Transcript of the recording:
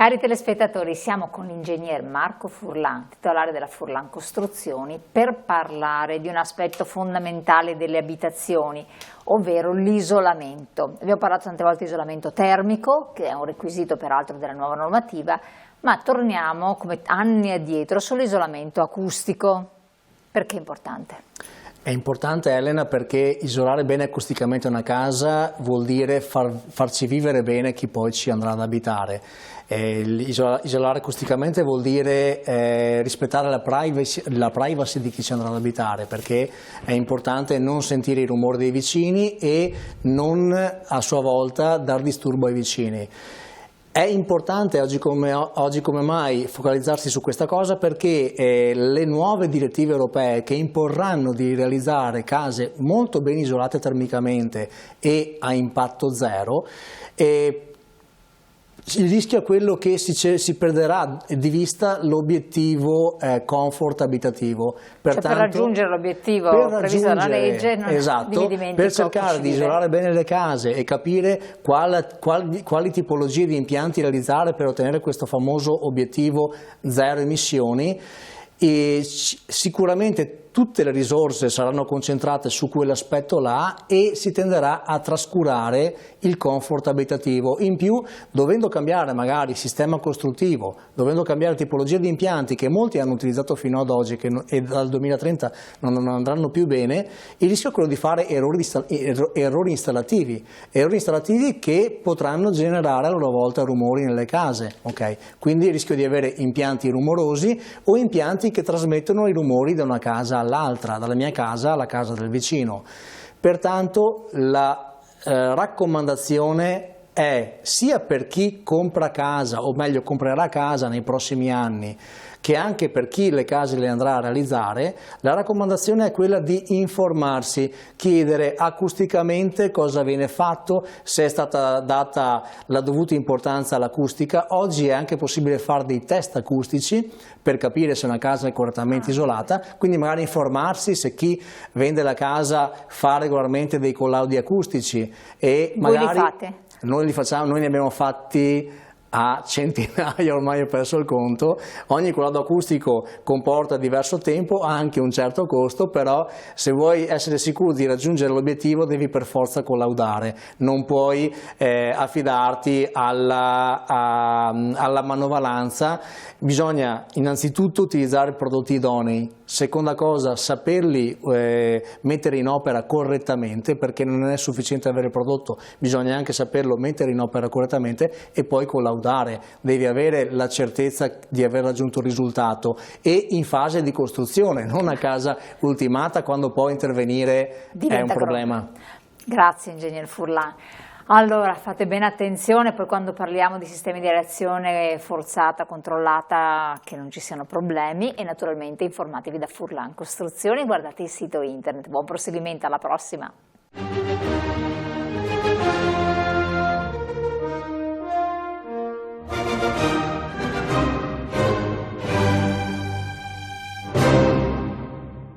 Cari telespettatori, siamo con l'ingegner Marco Furlan, titolare della Furlan Costruzioni, per parlare di un aspetto fondamentale delle abitazioni, ovvero l'isolamento. Abbiamo parlato tante volte di isolamento termico, che è un requisito peraltro della nuova normativa, ma torniamo come anni addietro sull'isolamento acustico. Perché è importante? È importante, Elena, perché isolare bene acusticamente una casa vuol dire farci vivere bene chi poi ci andrà ad abitare. Isolare acusticamente vuol dire rispettare la privacy di chi ci andrà ad abitare, perché è importante non sentire i rumori dei vicini e non a sua volta dar disturbo ai vicini. È importante oggi come mai focalizzarsi su questa cosa perché le nuove direttive europee che imporranno di realizzare case molto ben isolate termicamente e a impatto zero, il rischio è quello che si perderà di vista l'obiettivo comfort abitativo. Pertanto, per raggiungere l'obiettivo previsto dalla legge, esatto, per cercare di isolare bene le case e capire quali tipologie di impianti realizzare per ottenere questo famoso obiettivo zero emissioni, e sicuramente tutte le risorse saranno concentrate su quell'aspetto là e si tenderà a trascurare il comfort abitativo. In più, dovendo cambiare magari sistema costruttivo, dovendo cambiare tipologia di impianti che molti hanno utilizzato fino ad oggi e dal 2030 non andranno più bene, il rischio è quello di fare errori installativi che potranno generare a loro volta rumori nelle case. Okay? Quindi il rischio di avere impianti rumorosi o impianti che trasmettono i rumori da una casa all'altra, dalla mia casa alla casa del vicino. Pertanto la raccomandazione è sia per chi compra casa, o meglio comprerà casa nei prossimi anni, che anche per chi le case le andrà a realizzare, la raccomandazione è quella di informarsi, chiedere acusticamente cosa viene fatto, se è stata data la dovuta importanza all'acustica. Oggi è anche possibile fare dei test acustici per capire se una casa è correttamente isolata, quindi magari informarsi se chi vende la casa fa regolarmente dei collaudi acustici. E magari voi li fate? Noi li facciamo, noi ne abbiamo fatti a centinaia, ormai ho perso il conto. Ogni collaudo acustico comporta diverso tempo, ha anche un certo costo, però se vuoi essere sicuro di raggiungere l'obiettivo devi per forza collaudare, non puoi affidarti alla manovalanza. Bisogna innanzitutto utilizzare prodotti idonei, seconda cosa saperli mettere in opera correttamente, perché non è sufficiente avere il prodotto, bisogna anche saperlo mettere in opera correttamente e poi collaudare. Devi avere la certezza di aver raggiunto il risultato e in fase di costruzione, non a casa ultimata quando poi intervenire è un problema. Grazie ingegner Furlan. Allora fate bene attenzione poi quando parliamo di sistemi di areazione forzata, controllata, che non ci siano problemi, e naturalmente informatevi da Furlan Costruzioni, guardate il sito internet. Buon proseguimento, alla prossima!